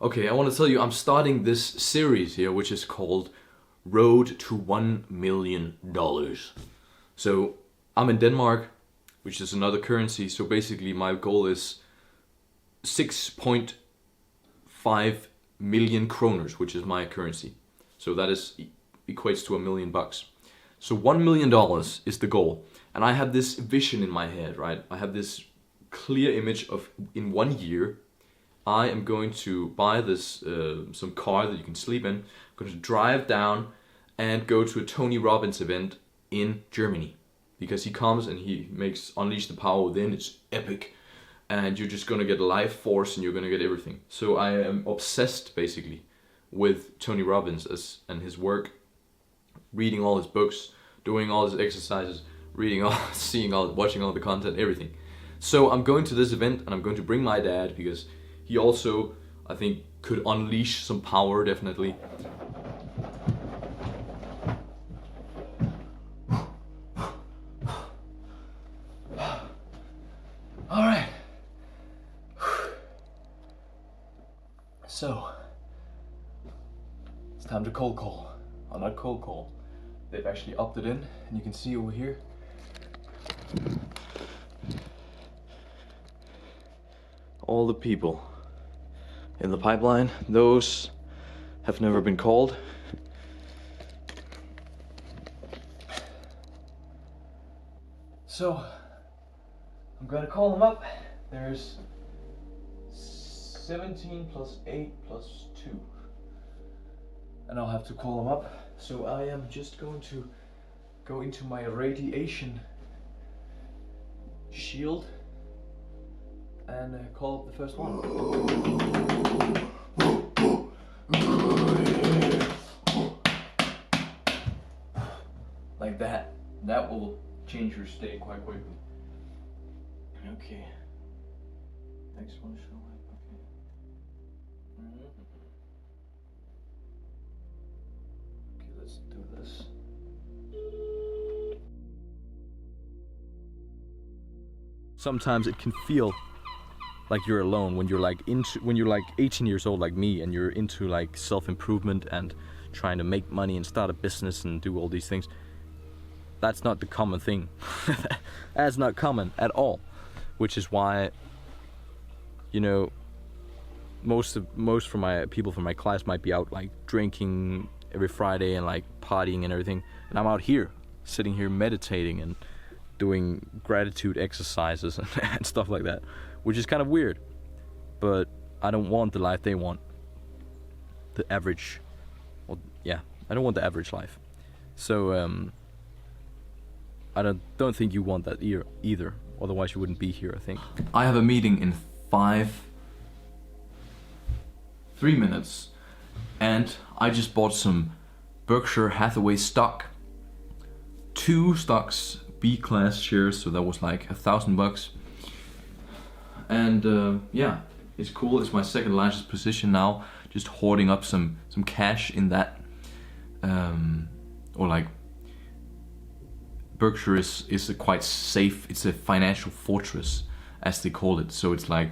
Okay, I want to tell you, I'm starting this series here, which is called Road to $1 million. So I'm in Denmark, which is another currency. So basically, my goal is 6.5 million kroners, which is my currency. So that is equates to $1 million. So $1 million is the goal, and I have this vision in my head, right? I have this clear image of in 1 year. I am going to buy this some car that you can sleep in. I'm going to drive down and go to a Tony Robbins event in Germany, because he comes and he makes Unleash the Power Within. It's epic, and you're just going to get life force and you're going to get everything. So I am obsessed basically with Tony Robbins and his work, reading all his books, doing all his exercises, reading all, seeing all, watching all the content, everything. So I'm going to this event and I'm going to bring my dad, because he also, I think, could unleash some power, definitely. All right. So, it's time to cold call. Or not cold call. They've actually opted in, and you can see over here. All the people in the pipeline, those have never been called. So, I'm gonna call them up. There's 17 plus 8 plus 2. And I'll have to call them up. So I am just going to go into my radiation shield and call up the first one. Like that. That will change your state quite quickly. Okay. Next one show up. Okay. Okay, let's do this. Sometimes it can feel like you're alone when you're like 18 years old like me, and you're into like self-improvement and trying to make money and start a business and do all these things. That's not the common thing. That's not common at all, which is why, you know, most from my people from my class might be out like drinking every Friday and like partying and everything, and I'm out here sitting here meditating and doing gratitude exercises and stuff like that, which is kind of weird. But I don't want the life they want. The average, well, yeah, I don't want the average life. So I don't think you want that either. Otherwise you wouldn't be here, I think. I have a meeting in 3 minutes, and I just bought some Berkshire Hathaway stock. 2 stocks, B-class shares, so that was like $1,000. And yeah, it's cool. It's my second largest position now. Just hoarding up some cash in that. Or like, Berkshire is a quite safe, it's a financial fortress, as they call it. So it's like,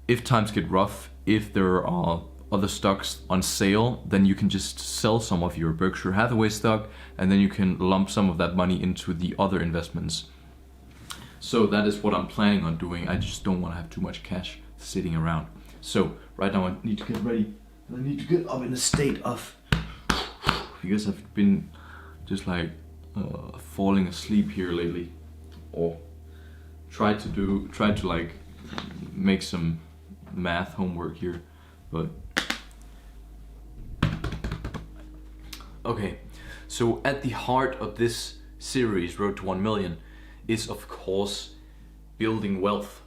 if times get rough, if there are other stocks on sale, then you can just sell some of your Berkshire Hathaway stock, and then you can lump some of that money into the other investments. So that is what I'm planning on doing. I just don't want to have too much cash sitting around. So right now I need to get ready, and I need to get up in a state of, because I've been just like falling asleep here lately, or try to like make some math homework here, but okay. So at the heart of this series, Road to 1 Million, is of course building wealth,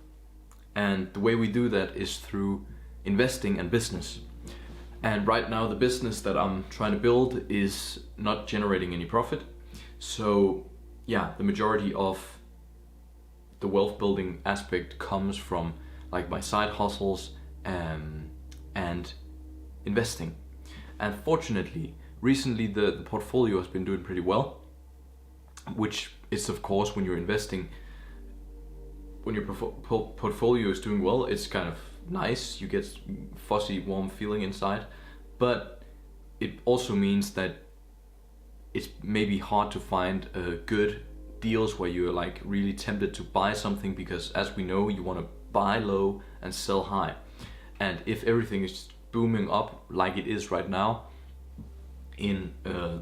and the way we do that is through investing and business. And right now the business that I'm trying to build is not generating any profit. So yeah, the majority of the wealth building aspect comes from like my side hustles and investing. And fortunately, recently the portfolio has been doing pretty well, which is of course when you're investing, when your portfolio is doing well, it's kind of nice. You get fuzzy, warm feeling inside, but it also means that it's maybe hard to find good deals where you're like really tempted to buy something, because as we know, you want to buy low and sell high. And if everything is booming up like it is right now in the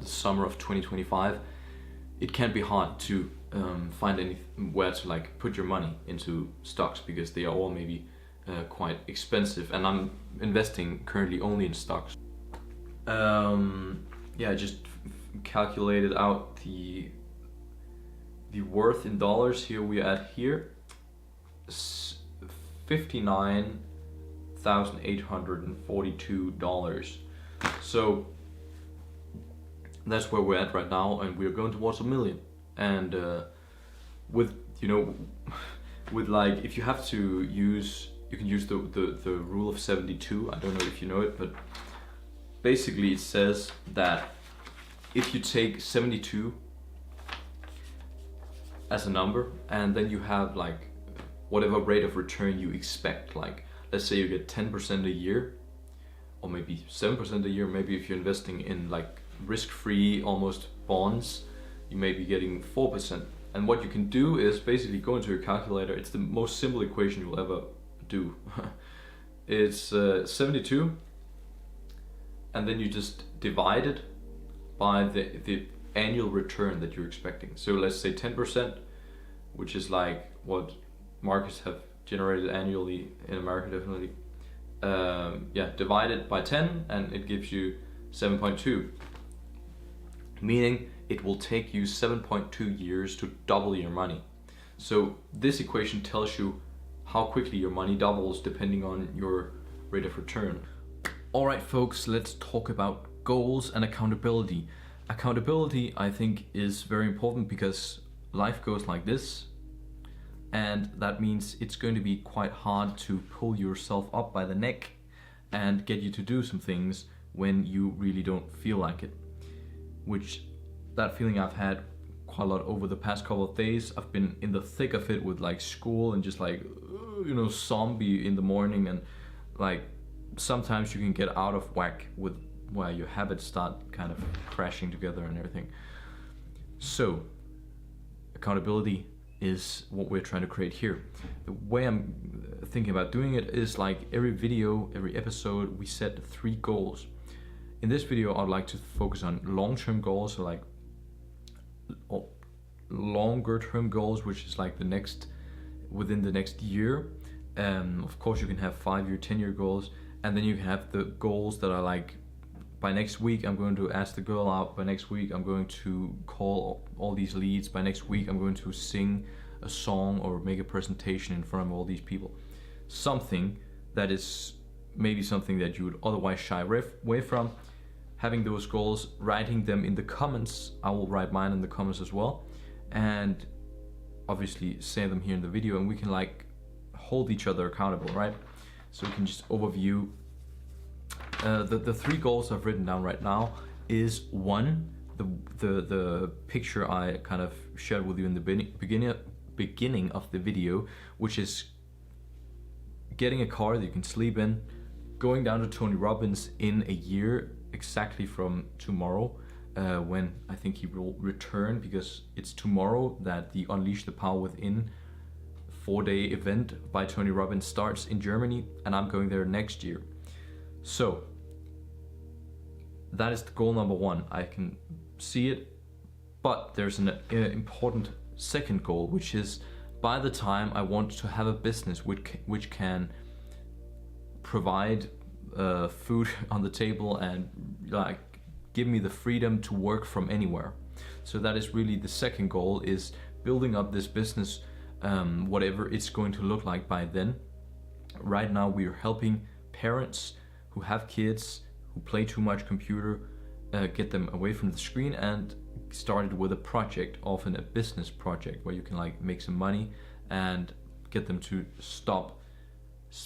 summer of 2025, it can be hard to find anywhere to like put your money into stocks, because they are all maybe quite expensive. And I'm investing currently only in stocks. I just calculated out the worth in dollars. Here we are at here, $59,842. So that's where we're at right now, and we're going towards $1 million. And with like, if you have to use, you can use the rule of 72. I don't know if you know it, but basically it says that if you take 72 as a number, and then you have like whatever rate of return you expect, like let's say you get 10% a year, or maybe 7% a year, maybe if you're investing in like risk-free almost bonds, you may be getting 4%. And what you can do is basically go into your calculator. It's the most simple equation you'll ever do. It's 72, and then you just divide it by the annual return that you're expecting. So let's say 10%, which is like what markets have generated annually in America, definitely. Divide it by 10 and it gives you 7.2, meaning it will take you 7.2 years to double your money. So this equation tells you how quickly your money doubles depending on your rate of return. All right, folks, let's talk about goals and accountability. Accountability, I think, is very important, because life goes like this, and that means it's going to be quite hard to pull yourself up by the neck and get you to do some things when you really don't feel like it. Which, that feeling I've had quite a lot over the past couple of days. I've been in the thick of it with like school and just like, zombie in the morning, and like sometimes you can get out of whack with where your habits start kind of crashing together and everything. So accountability is what we're trying to create here. The way I'm thinking about doing it is like every video, every episode, we set 3 goals. In this video, I'd like to focus on long-term goals, so like longer-term goals, which is like within the next year. Of course, you can have 5-year, 10-year goals, and then you can have the goals that are like, by next week I'm going to ask the girl out, by next week I'm going to call all these leads, by next week I'm going to sing a song or make a presentation in front of all these people. Something that is maybe something that you would otherwise shy away from. Having those goals, writing them in the comments. I will write mine in the comments as well, and obviously say them here in the video, and we can like hold each other accountable, right? So we can just overview. The 3 goals I've written down right now is 1, the picture I kind of shared with you in the beginning of the video, which is getting a car that you can sleep in, going down to Tony Robbins in a year, exactly from tomorrow, when I think he will return, because it's tomorrow that the Unleash the Power Within 4-day event by Tony Robbins starts in Germany, and I'm going there next year. So that is the goal number 1. I can see it, but there's an important second goal, which is by the time I want to have a business which can provide food on the table and like give me the freedom to work from anywhere. So that is really the second goal, is building up this business, whatever it's going to look like by then. Right now we are helping parents who have kids who play too much computer, get them away from the screen, and started with a project, often a business project, where you can like make some money and get them to stop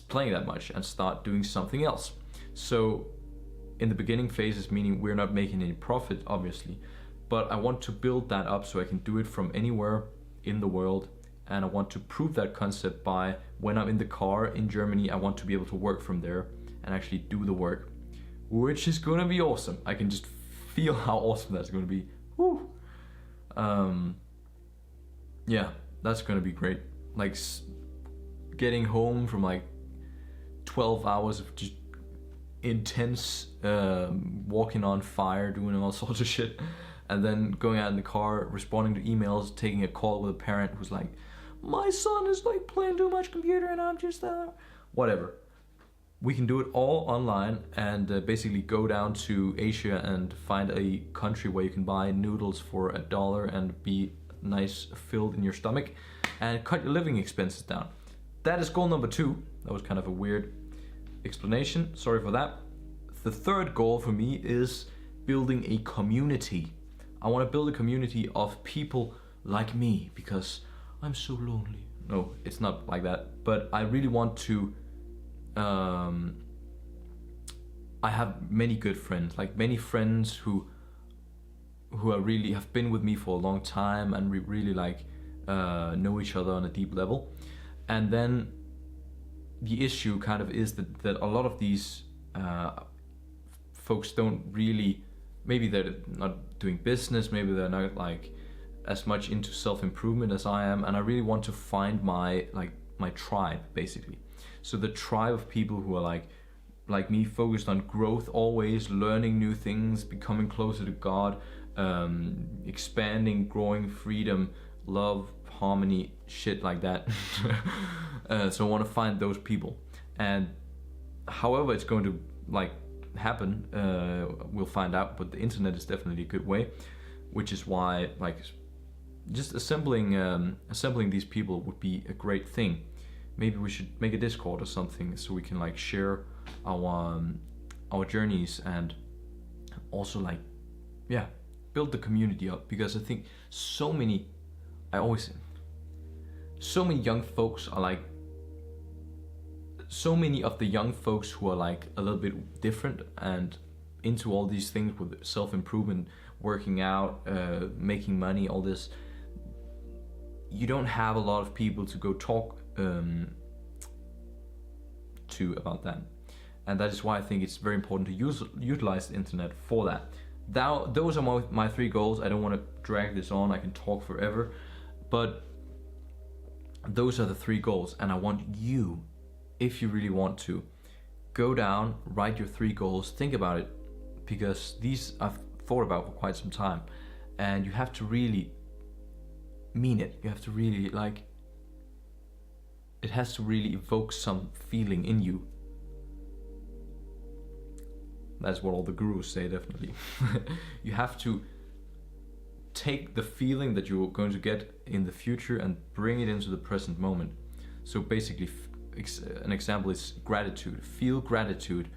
playing that much and start doing something else. So in the beginning phases, meaning we're not making any profit obviously, but I want to build that up so I can do it from anywhere in the world and I want to prove that concept by when I'm in the car in Germany, I want to be able to work from there and actually do the work, which is gonna be awesome. I can just feel how awesome that's gonna be. Woo! Yeah, that's gonna be great. Like getting home from like 12 hours of just intense walking on fire, doing all sorts of shit, and then going out in the car, responding to emails, taking a call with a parent who's like, my son is like playing too much computer and I'm just whatever. We can do it all online and basically go down to Asia and find a country where you can buy noodles for $1 and be nice filled in your stomach and cut your living expenses down. That is goal number 2. That was kind of a weird explanation, sorry for that. The third goal for me is building a community. I want to build a community of people like me because I'm so lonely. No, it's not like that, but I really want to I have many good friends, like many friends who are really have been with me for a long time and we really like know each other on a deep level. And then the issue kind of is that a lot of these folks don't really, maybe they're not doing business, maybe they're not like as much into self-improvement as I am, and I really want to find my tribe basically. So the tribe of people who are like me, focused on growth, always learning new things, becoming closer to God, expanding, growing, freedom, love, harmony, shit like that. So I want to find those people, and however it's going to like happen, we'll find out, but the internet is definitely a good way, which is why like just assembling these people would be a great thing. Maybe we should make a Discord or something so we can like share our journeys and also like build the community up, because I think so many young folks are like, so many of the young folks who are like a little bit different and into all these things with self-improvement, working out, making money, all this, you don't have a lot of people to go talk to about that. And that is why I think it's very important to utilize the internet for that. Those are my 3 goals. I don't want to drag this on, I can talk forever, but those are the 3 goals, and I want you, if you really want to, go down, write your 3 goals, think about it, because these I've thought about for quite some time, and you have to really mean it. You have to really like, it has to really evoke some feeling in you. That's what all the gurus say, definitely. You have to take the feeling that you're going to get in the future and bring it into the present moment. So basically, an example is gratitude. Feel gratitude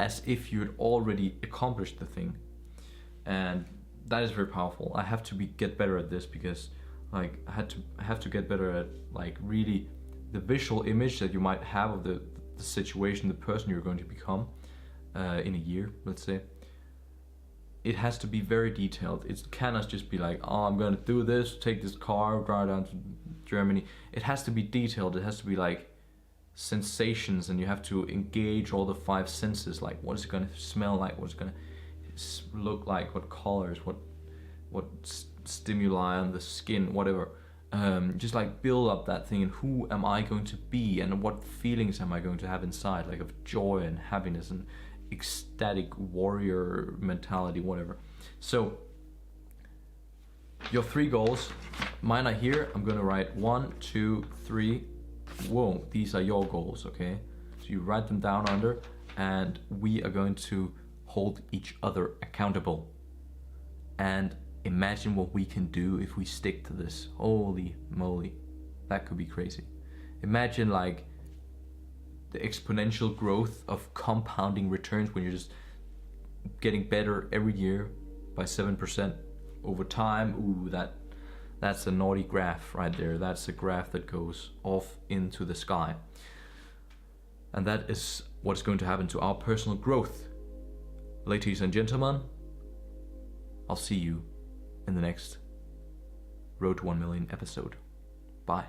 as if you had already accomplished the thing, and that is very powerful. I have to get better at this, because like I have to get better at like really the visual image that you might have of the situation, the person you're going to become in a year, let's say. It has to be very detailed. It cannot just be like, oh, I'm gonna do this, take this car, drive down to Germany. It has to be detailed. It has to be like sensations, and you have to engage all the 5 senses. Like, what is it gonna smell like? What's it gonna look like? What colors? What stimuli on the skin? Whatever. Just like build up that thing, and who am I going to be, and what feelings am I going to have inside, like of joy and happiness and ecstatic warrior mentality, whatever. So your 3 goals, mine are here. I'm gonna write 1, 2, 3. Whoa, these are your goals, okay? So you write them down under, and we are going to hold each other accountable. And imagine what we can do if we stick to this. Holy moly, that could be crazy. Imagine like the exponential growth of compounding returns when you're just getting better every year by 7% over time. Ooh, that's a naughty graph right there. That's a graph that goes off into the sky. And that is what's going to happen to our personal growth. Ladies and gentlemen, I'll see you in the next Road to 1 Million episode. Bye.